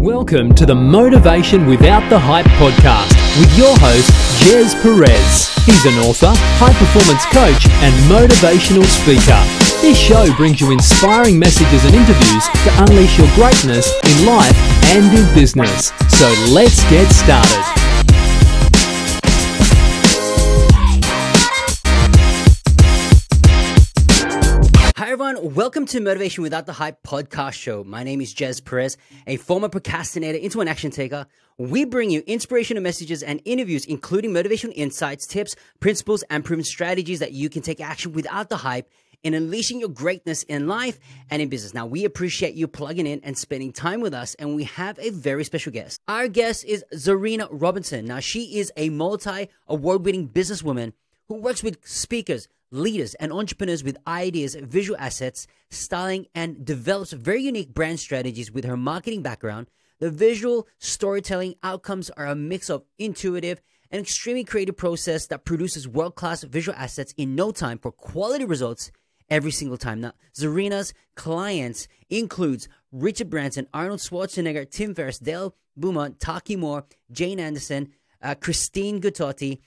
Welcome to the Motivation Without the Hype podcast with your host, Gez Perez. He's an author, high-performance coach, and motivational speaker. This show brings you inspiring messages and interviews to unleash your greatness in life and in business. So let's get started. Hi everyone, welcome to Motivation Without the Hype podcast show. My name is Gez Perez, a former procrastinator into an action taker. We bring you inspirational messages and interviews, including motivational insights, tips, principles, and proven strategies that you can take action without the hype in unleashing your greatness in life and in business. Now, we appreciate you plugging in and spending time with us, and we have a very special guest. Our guest is Zahrina Robertson. Now, she is a multi-award-winning businesswoman who works with speakers, leaders, and entrepreneurs with ideas, visual assets, styling, and develops very unique brand strategies with her marketing background. The visual storytelling outcomes are a mix of intuitive and extremely creative process that produces world-class visual assets in no time for quality results every single time. Now, Zahrina's clients includes Richard Branson, Arnold Schwarzenegger, Tim Ferriss, Dale Beaumont, Taki Moore, Jane Anderson, Christine Gutotti,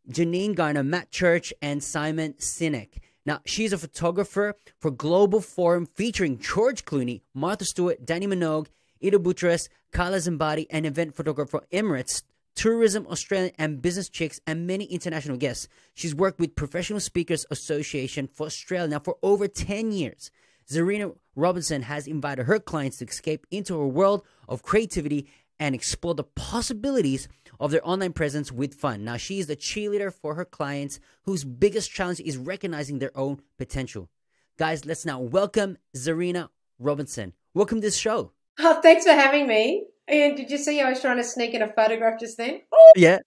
Janine Garner, Matt Church, and Simon Sinek. Now, she's a photographer for Global Forum featuring George Clooney, Martha Stewart, Danny Minogue, Ida Buttress, Carla Zambadi, and event photographer for Emirates, Tourism Australia, and Business Chicks, and many international guests. She's worked with Professional Speakers Association for Australia now for over 10 years. Zahrina Robertson has invited her clients to escape into a world of creativity and explore the possibilities of their online presence with fun. Now, she is the cheerleader for her clients whose biggest challenge is recognizing their own potential. Guys, let's now welcome Zahrina Robertson. Welcome to this show. Oh, thanks for having me. And did you see I was trying to sneak in a photograph just then? Yeah.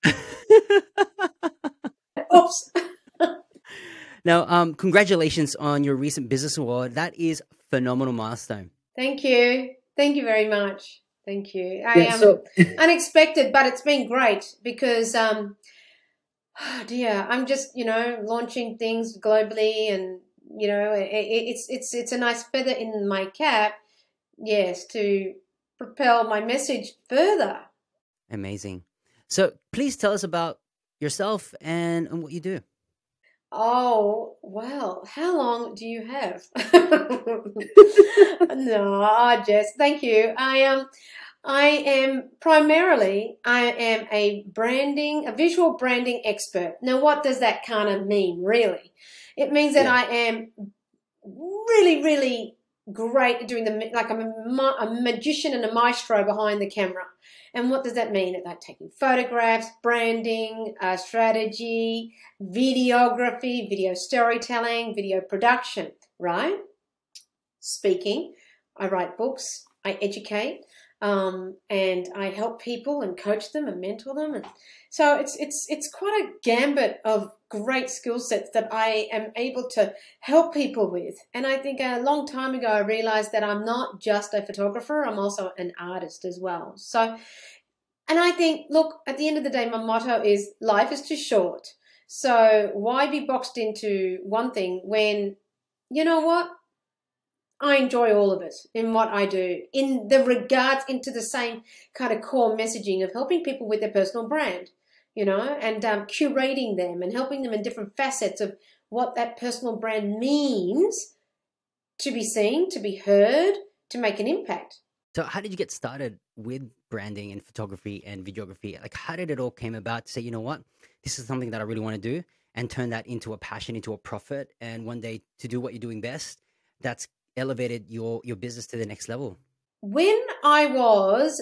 Oops. Now, congratulations on your recent business award. That is a phenomenal milestone. Thank you. Thank you very much. Thank you. Unexpected, but it's been great because, oh dear, I'm just, launching things globally and, it's a nice feather in my cap, yes, to propel my message further. Amazing. So please tell us about yourself and what you do. Oh, well, how long do you have? No, Jess, thank you. I am a visual branding expert. Now, what does that kind of mean, really? It means that I am really, really great at doing I'm a magician and a maestro behind the camera. And what does that mean? Like taking photographs, branding, strategy, videography, video storytelling, video production, right? Speaking. I write books. I educate. And I help people and coach them and mentor them. And so it's quite a gambit of great skill sets that I am able to help people with. And I think a long time ago, I realized that I'm not just a photographer, I'm also an artist as well. So, and I think, look, at the end of the day, my motto is life is too short. So why be boxed into one thing when, you know what? I enjoy all of it in what I do, in the regards into the same kind of core messaging of helping people with their personal brand, and curating them and helping them in different facets of what that personal brand means to be seen, to be heard, to make an impact. So how did you get started with branding and photography and videography? Like, how did it all came about to say, you know what, this is something that I really want to do, and turn that into a passion, into a profit, and one day to do what you're doing best? That's elevated your business to the next level. When I was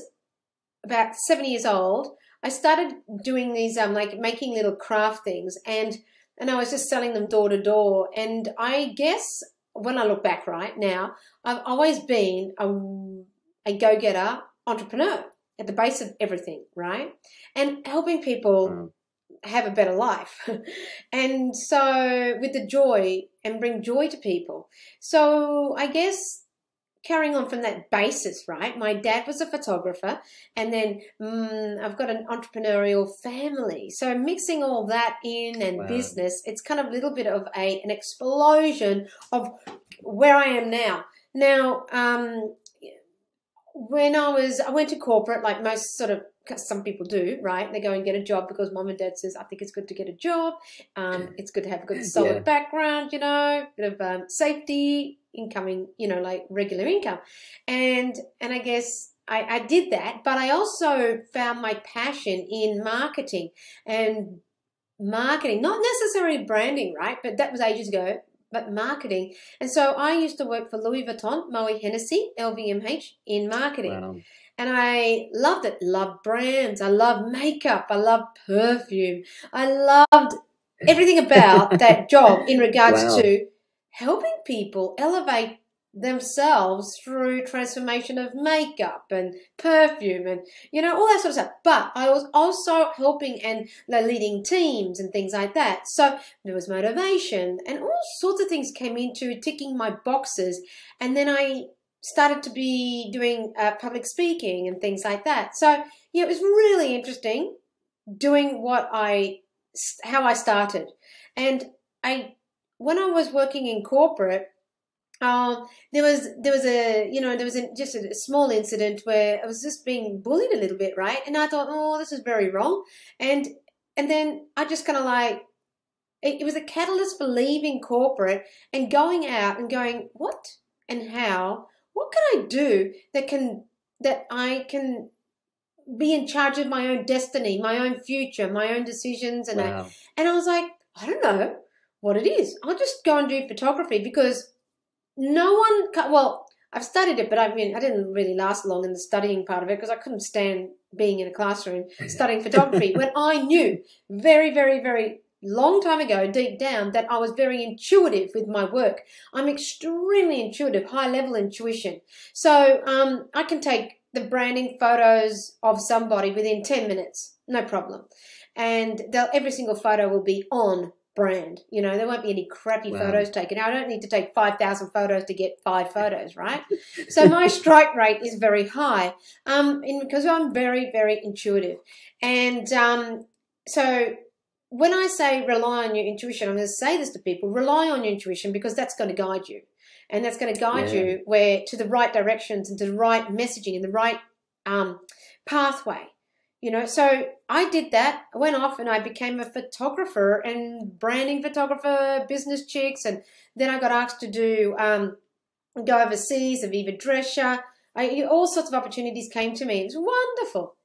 about 7 years old, I started doing these making little craft things, and I was just selling them door to door. And I guess when I look back right now, I've always been a go-getter entrepreneur at the base of everything, right? And helping people have a better life. And so with the joy and bring joy to people. So I guess carrying on from that basis, right? My dad was a photographer, and then I've got an entrepreneurial family. So mixing all that in and business, it's kind of a little bit of an explosion of where I am now. Now, when I went to corporate, like most sort of, some people do, right? They go and get a job because mom and dad says, I think it's good to get a job. It's good to have a good solid background, you know, bit of safety, incoming, you know, like regular income. And I guess I did that, but I also found my passion in marketing, not necessarily branding, right? But that was ages ago, but marketing. And so I used to work for Louis Vuitton, Moët Hennessy, LVMH, in marketing. Wow. And I loved it. Loved brands. I loved makeup. I loved perfume. I loved everything about that job in regards to helping people elevate themselves through transformation of makeup and perfume and, you know, all that sort of stuff. But I was also helping and leading teams and things like that. So there was motivation and all sorts of things came into ticking my boxes. And then I started to be doing public speaking and things like that. So, yeah, it was really interesting doing how I started. And when I was working in corporate, there was just a small incident where I was just being bullied a little bit, right? And I thought, oh, this is very wrong. And then I just kind of like, it was a catalyst for leaving corporate and going out and going, what and how? What can I do that I can be in charge of my own destiny, my own future, my own decisions? And I was like, I don't know what it is. I'll just go and do photography because I've studied it, but I mean, I didn't really last long in the studying part of it because I couldn't stand being in a classroom studying photography when I knew very, very, very long time ago, deep down, that I was very intuitive with my work. I'm extremely intuitive, high-level intuition. So I can take the branding photos of somebody within 10 minutes, no problem. And every single photo will be on brand. You know, there won't be any crappy photos taken. I don't need to take 5,000 photos to get 5 photos, right? So my strike rate is very high because I'm very, very intuitive. And so when I say rely on your intuition, I'm going to say this to people, rely on your intuition because that's going to guide you. And that's going to guide you to the right directions and to the right messaging and the right pathway. You know, so I did that. I went off and I became a photographer and branding photographer, business chicks. And then I got asked to go overseas, Aviva Drescher. All sorts of opportunities came to me. It was wonderful.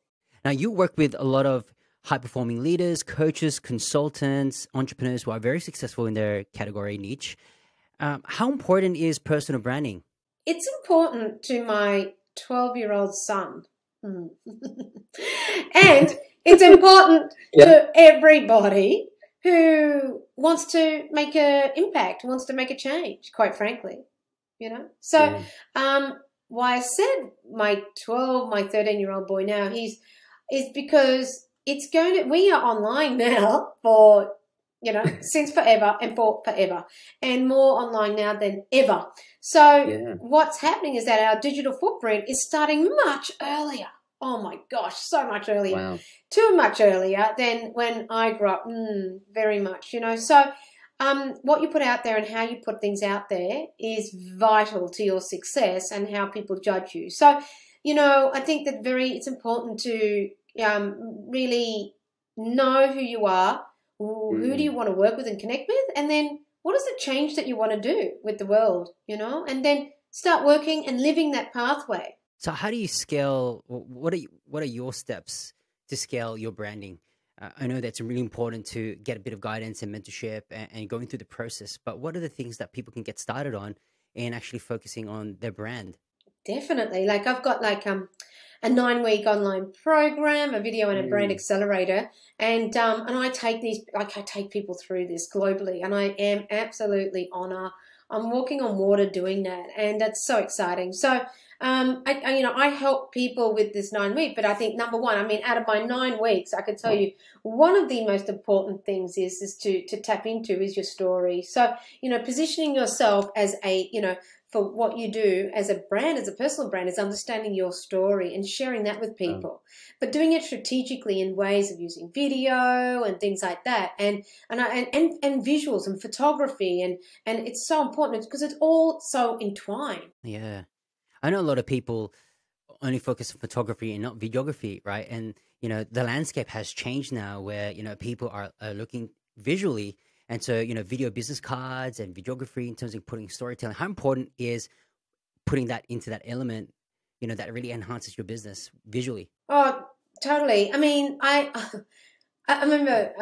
Now, you work with a lot of high-performing leaders, coaches, consultants, entrepreneurs who are very successful in their category niche. How important is personal branding? It's important to my 12-year-old son. And it's important to everybody who wants to make an impact, wants to make a change, quite frankly, you know. So why I said my 13-year-old boy now, is because we are online now for, you know, since forever and for forever, and more online now than ever. So what's happening is that our digital footprint is starting much earlier. Oh my gosh, so much earlier. Wow. Too much earlier than when I grew up, very much, you know. So what you put out there and how you put things out there is vital to your success and how people judge you. So, you know, I think that it's important to really know who you are, who do you want to work with and connect with, and then what is the change that you want to do with the world, you know, and then start working and living that pathway. So how do you scale? What are your steps to scale your branding? I know that's really important to get a bit of guidance and mentorship and going through the process, but what are the things that people can get started on in actually focusing on their brand? Definitely. Like I've got like a 9-week online program, a video and a brand accelerator, and I take people through this globally, and I am absolutely I'm walking on water doing that, and that's so exciting. So I help people with this 9 week, but I think number one, I mean, out of my 9 weeks, I could tell you one of the most important things is to tap into is your story. So, you know, positioning yourself as for what you do as a brand, as a personal brand, is understanding your story and sharing that with people, but doing it strategically in ways of using video and things like that, and visuals and photography, and it's so important because it's all so entwined. Yeah. I know a lot of people only focus on photography and not videography, right? And, the landscape has changed now where, people are looking visually. And so, video business cards and videography in terms of putting storytelling, how important is putting that into that element, that really enhances your business visually? Oh, totally. I mean, I remember,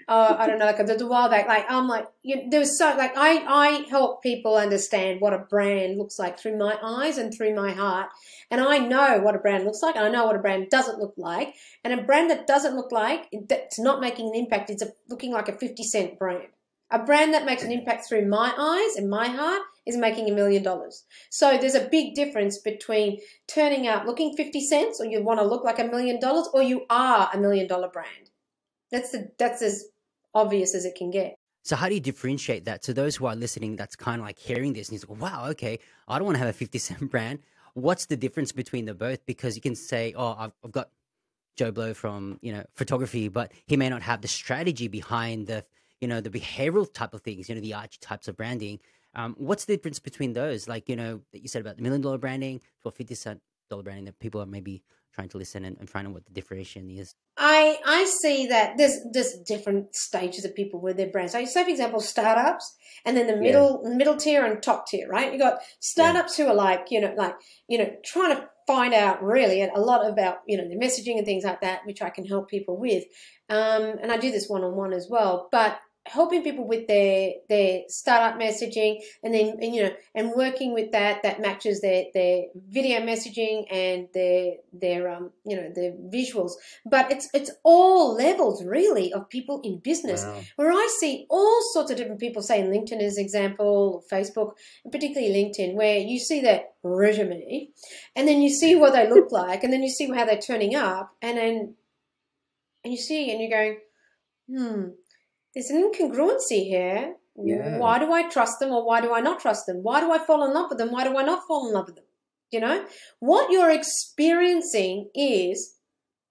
I don't know, like a while back, like I'm like, there was so like I help people understand what a brand looks like through my eyes and through my heart, and I know what a brand looks like, and I know what a brand doesn't look like, and a brand that doesn't look like that's not making an impact is looking like a 50-cent brand. A brand that makes an impact through my eyes and my heart is making $1 million. So there's a big difference between turning out looking 50 cents, or you want to look like $1 million, or you are $1 million brand. That's as obvious as it can get. So how do you differentiate that to those who are listening that's kind of like hearing this and he's like, wow, okay, I don't want to have a 50-cent brand. What's the difference between the both? Because you can say, oh, I've got Joe Blow from, photography, but he may not have the strategy behind the the behavioral type of things, the arch types of branding. What's the difference between those? Like, that you said about the $1 million branding to a $50-cent branding that people are maybe trying to listen and find out what the differentiation is. I see that there's different stages of people with their brands. So say, for example, startups, and then the middle tier and top tier, right? You got startups who are like, trying to find out really a lot about, the messaging and things like that, which I can help people with. And I do this one-on-one as well, but helping people with their startup messaging, and then and working with that matches their video messaging and their visuals. But it's all levels really of people in business. Wow. Where I see all sorts of different people, say in LinkedIn as an example, or Facebook, and particularly LinkedIn, where you see their resume, and then you see what they look like, and then you see how they're turning up, and you see and you're going, there's an incongruency here. Yeah. Why do I trust them, or why do I not trust them? Why do I fall in love with them? Why do I not fall in love with them? What you're experiencing is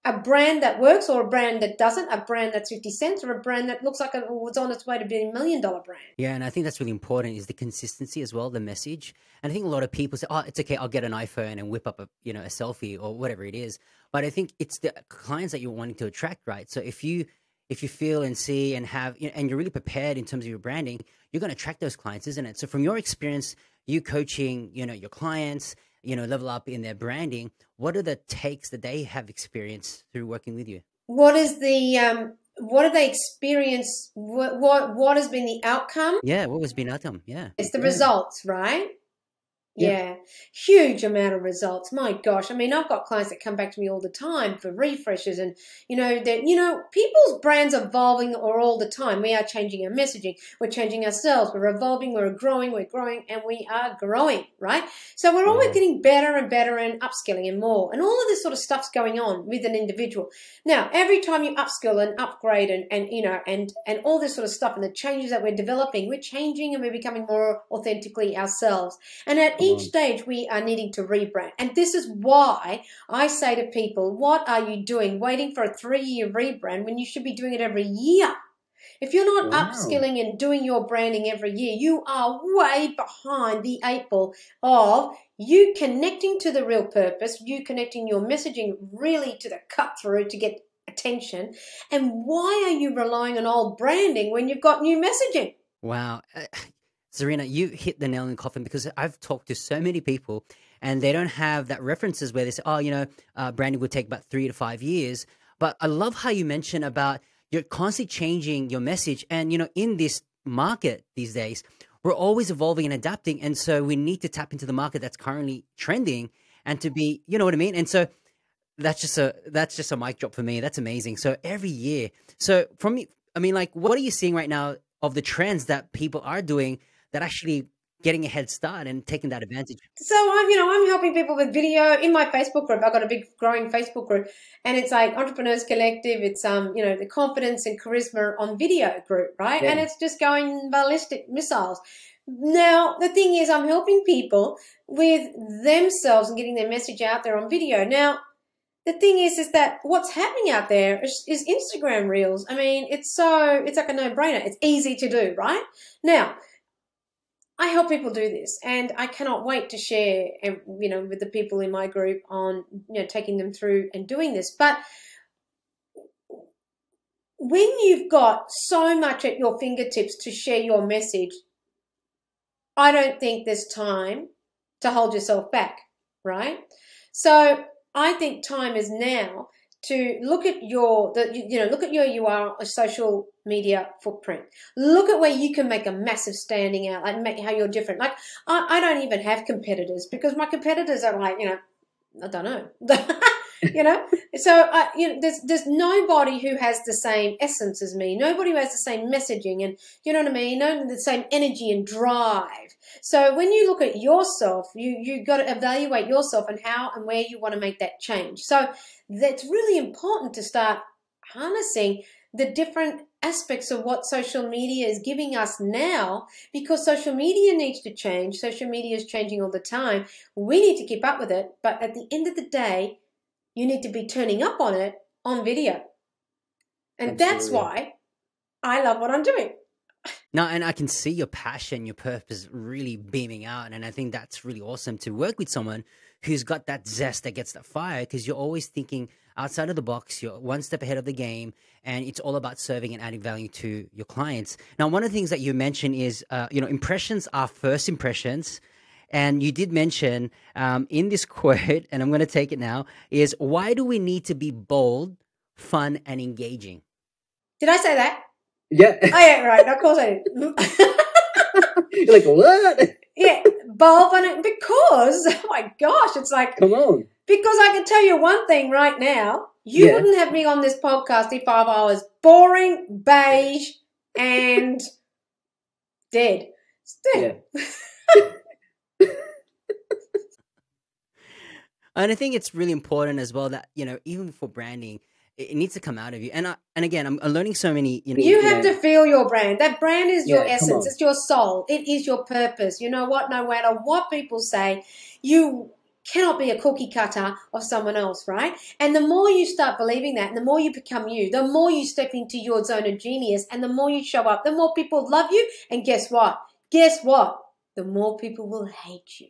a brand that works or a brand that doesn't, a brand that's 50 cents or a brand that looks like it was on its way to be $1 million brand. Yeah, and I think that's really important is the consistency as well, the message. And I think a lot of people say, oh, it's okay, I'll get an iPhone and whip up a selfie or whatever it is. But I think it's the clients that you're wanting to attract, right? So if you feel and see and have, and you're really prepared in terms of your branding, you're going to attract those clients, isn't it? So from your experience, you coaching, your clients, level up in their branding, what are the takes that they have experienced through working with you? What is the, what have they experienced? What has been the outcome? Yeah. What has been the outcome? Yeah. It's the results, right? Yeah, huge amount of results. My gosh, I mean, I've got clients that come back to me all the time for refreshes, and people's brands are evolving all the time. We are changing our messaging, we're changing ourselves, we're evolving, we're growing, and we are growing, right? So we're always getting better and better and upskilling and more, and all of this sort of stuff's going on with an individual. Now, every time you upskill and upgrade and all this sort of stuff and the changes that we're developing, we're changing and we're becoming more authentically ourselves. And at each stage, we are needing to rebrand. And this is why I say to people, what are you doing waiting for a 3-year rebrand when you should be doing it every year? If you're not upskilling and doing your branding every year, you are way behind the 8 ball of you connecting to the real purpose, you connecting your messaging really to the cut through to get attention. And why are you relying on old branding when you've got new messaging? Wow. Zahrina, you hit the nail in the coffin, because I've talked to so many people and they don't have that references where they say, oh, branding would take about 3 to 5 years. But I love how you mentioned about you're constantly changing your message. And, in this market these days, we're always evolving and adapting. And so we need to tap into the market that's currently trending and to be, you know what I mean? And so that's just a mic drop for me. That's amazing. So every year. So from me, I mean, like, what are you seeing right now of the trends that people are doing that actually getting a head start and taking that advantage? So I'm helping people with video in my Facebook group. I've got a big growing Facebook group, and it's like Entrepreneurs Collective. It's the confidence and charisma on video group, right? Yeah. And it's just going ballistic missiles. Now, the thing is, I'm helping people with themselves and getting their message out there on video. Now, the thing is that what's happening out there is Instagram Reels. I mean, it's like a no-brainer. It's easy to do, right? Now, I help people do this, and I cannot wait to share, with the people in my group on, taking them through and doing this. But when you've got so much at your fingertips to share your message, I don't think there's time to hold yourself back, right? So I think time is now to look at your social media footprint. Look at where you can make a massive standing out, like make how you're different. Like I don't even have competitors, because my competitors are like, I don't know. So there's nobody who has the same essence as me, nobody who has the same messaging, and you know what I mean, the same energy and drive. So when you look at yourself, you got to evaluate yourself and how and where you want to make that change. So that's really important to start harnessing the different aspects of what social media is giving us now, because social media needs to change. Social media is changing all the time. We need to keep up with it, but at the end of the day, you need to be turning up on it on video. And Absolutely. That's why I love what I'm doing. No, and I can see your passion, your purpose really beaming out. And I think that's really awesome to work with someone who's got that zest, that gets that fire, because you're always thinking outside of the box. You're one step ahead of the game, and it's all about serving and adding value to your clients. Now, one of the things that you mentioned is, impressions are first impressions. And you did mention in this quote, and I'm going to take it now, is why do we need to be bold, fun, and engaging? Did I say that? Yeah. Oh, yeah, right. Of course I did. You're like, what? Yeah, bold, fun, because, oh my gosh, it's like, come on. Because I can tell you one thing right now, you wouldn't have me on this podcast if I was boring, beige, and dead. It's dead. Yeah. And I think it's really important as well that, even for branding, it needs to come out of you. And again, I'm learning so many, You have to feel your brand. That brand is your essence. on. It's your soul. It is your purpose. You know what? No matter what people say, you cannot be a cookie cutter of someone else, right? And the more you start believing that, and the more you become you, the more you step into your zone of genius, and the more you show up, the more people love you. And guess what? The more people will hate you.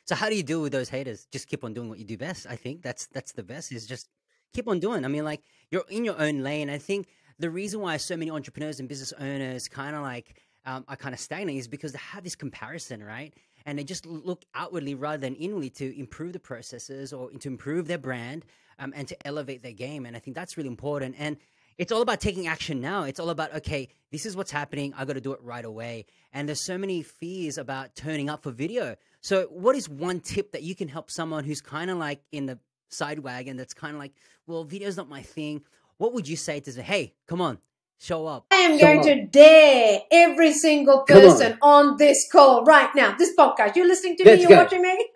So how do you deal with those haters? Just keep on doing what you do best. I think that's the best, is just keep on doing. I mean, like, you're in your own lane. I think the reason why so many entrepreneurs and business owners kind of like are kind of stagnant is because they have this comparison, right? And they just look outwardly rather than inwardly to improve the processes or to improve their brand and to elevate their game. And I think that's really important. And it's all about taking action now. It's all about, okay, this is what's happening. I got to do it right away. And there's so many fears about turning up for video. So what is one tip that you can help someone who's kind of like in the side wagon, that's kind of like, well, video's not my thing. What would you say to them? Hey, come on, show up. I am going to dare every single person on this call right now, this podcast. You're listening to me, you're watching me.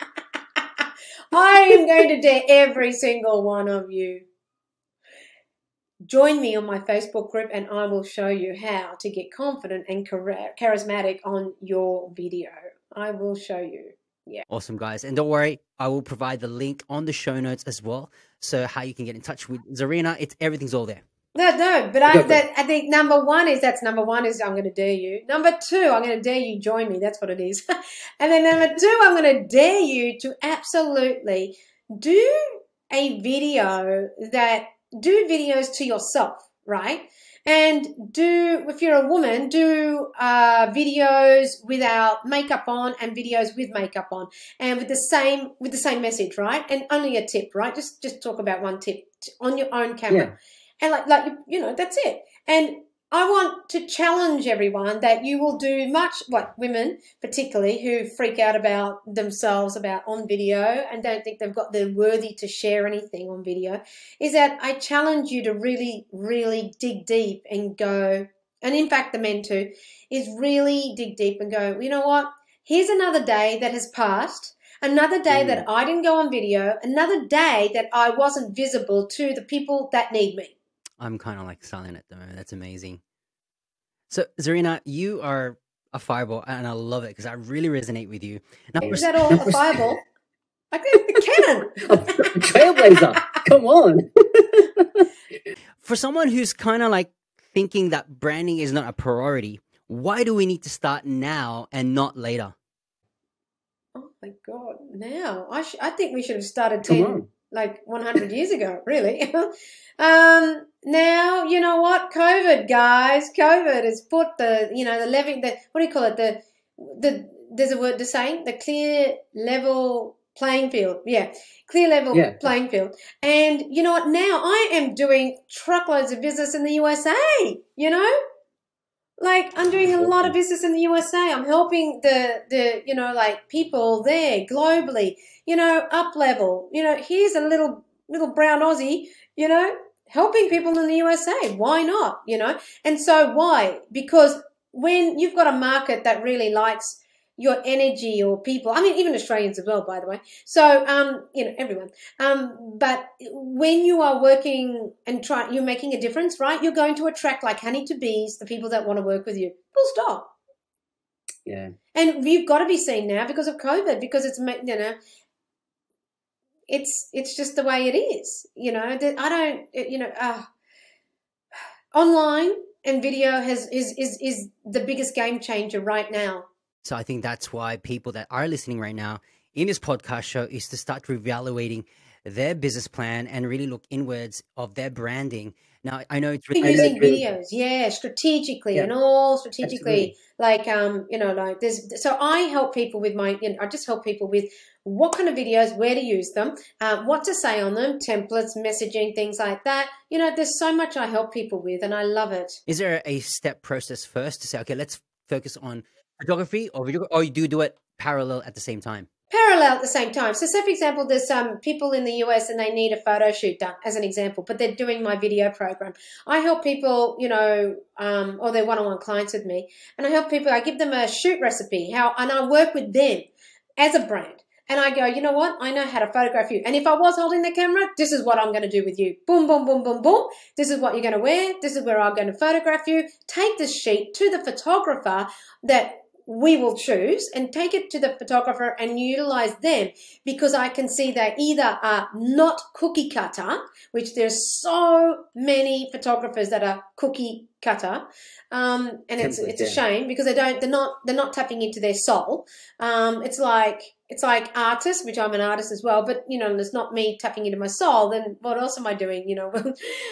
I am going to dare every single one of you. Join me on my Facebook group, and I will show you how to get confident and charismatic on your video. I will show you. Yeah. Awesome, guys. And don't worry, I will provide the link on the show notes as well. So how you can get in touch with Zahrina, everything's all there. No, but I think number one is I'm going to dare you. Number two, I'm going to dare you join me. That's what it is. And then number two, I'm going to dare you to absolutely do videos to yourself, right? And if you're a woman, do videos without makeup on and videos with makeup on, and with the same message, right? And only a tip, right? Just talk about one tip on your own camera, and like that's it. And I want to challenge everyone that you will do women particularly who freak out about themselves on video and don't think they're worthy to share anything on video, is that I challenge you to really, really dig deep and go, and in fact the men too, is really dig deep and go, you know what, here's another day that has passed, another day that I didn't go on video, another day that I wasn't visible to the people that need me. I'm kind of like silent at the moment. That's amazing. So, Zahrina, you are a fireball, and I love it because I really resonate with you. Now, is that all a fireball? I think a cannon. A trailblazer. Come on. For someone who's kind of like thinking that branding is not a priority, Why do we need to start now and not later? Oh my God! Now I think we should have started Come on. 100 years ago. Really. Now you know what? COVID, guys. COVID has put the what do you call it? There's a word to say, the clear level playing field. Yeah, clear level Yeah. playing field. And you know what? Now I am doing truckloads of business in the USA. You know. Like I'm doing a lot of business in the USA. I'm helping the people there globally, up level. Here's a little brown Aussie, helping people in the USA. Why not? And so why? Because when you've got a market that really likes your energy or people, I mean, even Australians as well, by the way. So, everyone. But when you are working and you're making a difference, right? You're going to attract like honey to bees, the people that want to work with you. Full stop. Yeah. And you've got to be seen now because of COVID, because it's just the way it is. Online and video is the biggest game changer right now. So I think that's why people that are listening right now in this podcast show is to start reevaluating their business plan and really look inwards of their branding. Now, I know it's really using videos, strategically, and all strategically. Absolutely. So I help people with I just help people with what kind of videos, where to use them, what to say on them, templates, messaging, things like that. There's so much I help people with, and I love it. Is there a step process first to say, okay, let's focus on photography or video, or you do it parallel at the same time? Parallel at the same time. So say, for example, there's some people in the US and they need a photo shoot done, as an example, but they're doing my video program. I help people, or they're one-on-one clients with me, and I help people, I give them a shoot recipe, and I work with them as a brand. And I go, you know what? I know how to photograph you. And if I was holding the camera, this is what I'm going to do with you. Boom, boom, boom, boom, boom. This is what you're going to wear. This is where I'm going to photograph you. Take this sheet to the photographer that we will choose, and take it to the photographer and utilize them, because I can see they either are not cookie cutter, which there's so many photographers that are cookie cutter, and it's a shame, because they're not tapping into their soul. It's like artists, which I'm an artist as well, but it's not me tapping into my soul. Then what else am I doing?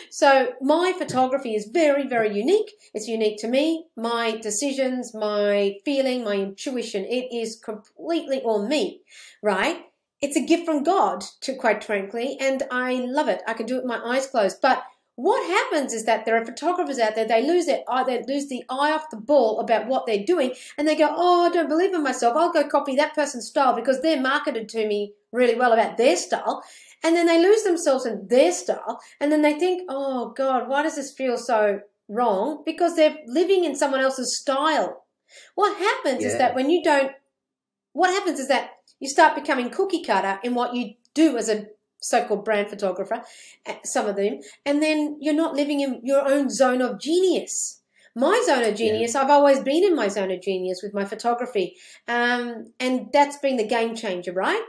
So my photography is very, very unique. It's unique to me, my decisions, my feeling, my intuition. It is completely all me, right? It's a gift from God, quite frankly, and I love it. I can do it with my eyes closed. But what happens is that there are photographers out there, they lose the eye off the ball about what they're doing, and they go, oh, I don't believe in myself. I'll go copy that person's style because they're marketed to me really well about their style. And then they lose themselves in their style, and then they think, oh, God, why does this feel so wrong? Because they're living in someone else's style. What happens is that you start becoming cookie cutter in what you do as a so-called brand photographer, some of them, and then you're not living in your own zone of genius. My zone of genius, I've always been in my zone of genius with my photography, and that's been the game changer, right?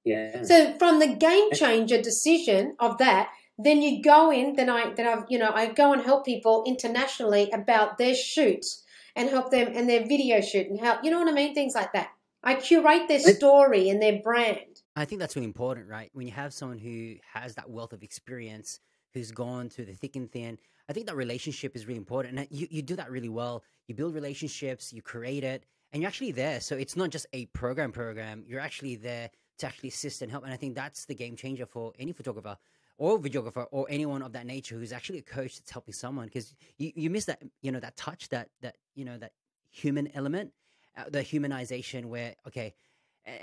Yeah. So from the game changer decision of that, then you go in, I go and help people internationally about their shoots and help them and their video shoot and help, you know what I mean? Things like that. I curate their story and their brand. I think that's really important, right? When you have someone who has that wealth of experience, who's gone through the thick and thin, I think that relationship is really important. And you do that really well. You build relationships, you create it, and you're actually there. So it's not just a program. You're actually there to actually assist and help. And I think that's the game changer for any photographer or videographer or anyone of that nature who's actually a coach that's helping someone, because you miss that, that touch, that human element, the humanization where, okay,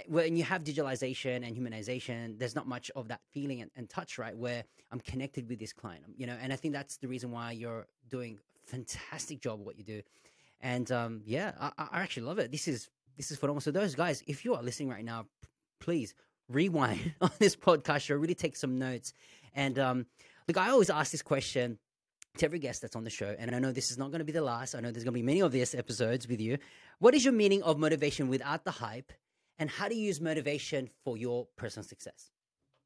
when you have digitalization and humanization, there's not much of that feeling and touch, right? Where I'm connected with this client, and I think that's the reason why you're doing a fantastic job of what you do. And I actually love it. This is phenomenal. So those guys, if you are listening right now, please rewind on this podcast show, really take some notes. And look, I always ask this question to every guest that's on the show, and I know this is not going to be the last. I know there's going to be many of these episodes with you. What is your meaning of motivation without the hype? And how do you use motivation for your personal success?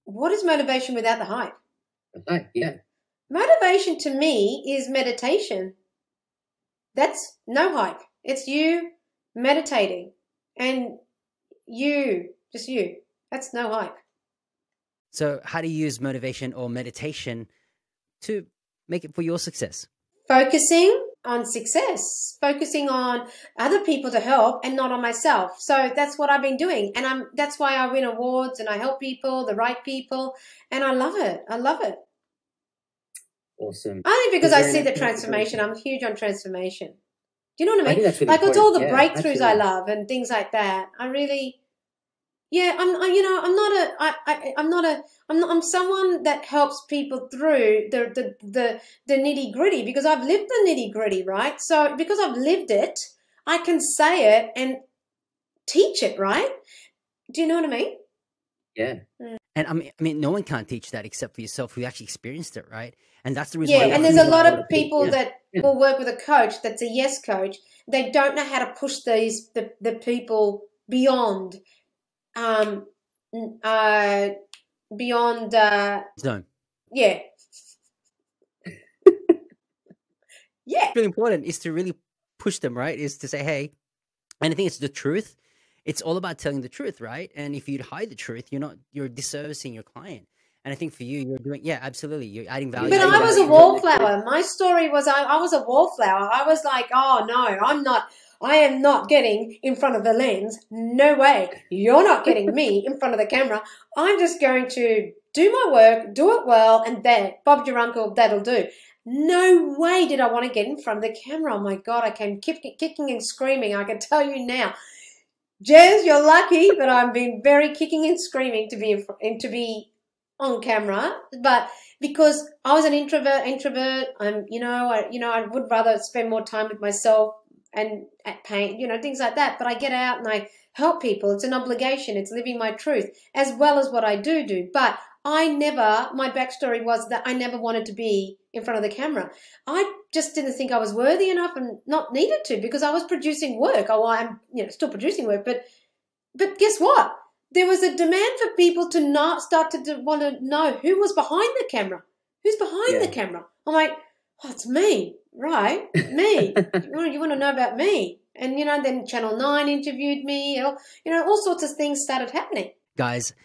What is motivation without the hype? Yeah. Motivation to me is meditation. That's no hype. It's you meditating and just you. That's no hype. So how do you use motivation or meditation to make it for your success? Focusing on success, focusing on other people to help and not on myself. So that's what I've been doing. And that's why I win awards and I help people, the right people. And I love it. I love it. Awesome. Only because I see the transformation. I'm huge on transformation. Do you know what I mean? Really like it's all the breakthroughs absolutely. I love and things like that. I really, I'm someone that helps people through the nitty gritty because I've lived the nitty gritty, right? So because I've lived it, I can say it and teach it, right? Do you know what I mean? Yeah. And I mean, no one can teach that except for yourself who actually experienced it, right? And that's the reason Yeah, why. and there's a lot of people that will work with a coach that's a yes coach. They don't know how to push the people beyond Zone. Yeah. Yeah. Really important is to really push them, right? Is to say, hey, and I think it's the truth. It's all about telling the truth, right? And if you hide the truth, you're disservicing your client. And I think for you, you're doing, absolutely. You're adding value. But I was a wallflower. My story was I was a wallflower. I was like, oh no, I am not getting in front of the lens. No way. You're not getting me in front of the camera. I'm just going to do my work, do it well, and then Bob's your uncle, that'll do. No way did I want to get in front of the camera. Oh my God, I came kicking and screaming. I can tell you now. Gez, you're lucky, but I've been very kicking and screaming to be on camera, but because I was an introvert, I would rather spend more time with myself and at pain, things like that. But I get out and I help people. It's an obligation. It's living my truth as well as what I do. But my backstory was that I never wanted to be in front of the camera. I just didn't think I was worthy enough and not needed to because I was producing work. Oh, I'm, still producing work, but guess what? There was a demand for people to not start to want to know who was behind the camera. Who's behind the camera? I'm like, oh, it's me, right? Me. You want to know about me? And, then Channel 9 interviewed me. All sorts of things started happening. Guys,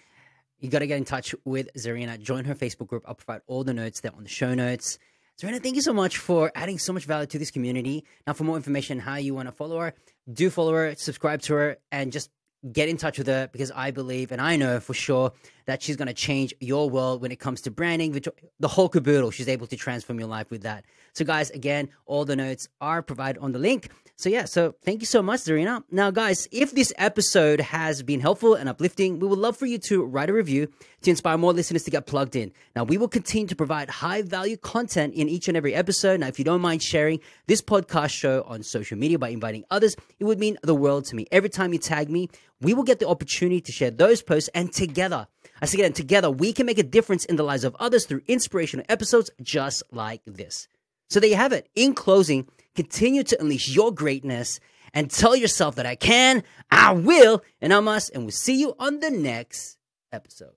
you got to get in touch with Zahrina. Join her Facebook group. I'll provide all the notes there on the show notes. Zahrina, thank you so much for adding so much value to this community. Now, for more information, how you want to follow her, do follow her, subscribe to her, and just get in touch with her because I believe and I know for sure that she's going to change your world when it comes to branding, the whole caboodle. She's able to transform your life with that. So guys, again, all the notes are provided on the link. So thank you so much, Zahrina. Now, guys, if this episode has been helpful and uplifting, we would love for you to write a review to inspire more listeners to get plugged in. Now, we will continue to provide high-value content in each and every episode. Now, if you don't mind sharing this podcast show on social media by inviting others, it would mean the world to me. Every time you tag me, we will get the opportunity to share those posts, and together, we can make a difference in the lives of others through inspirational episodes just like this. So there you have it. In closing, continue to unleash your greatness and tell yourself that I can, I will, and I must, and we'll see you on the next episode.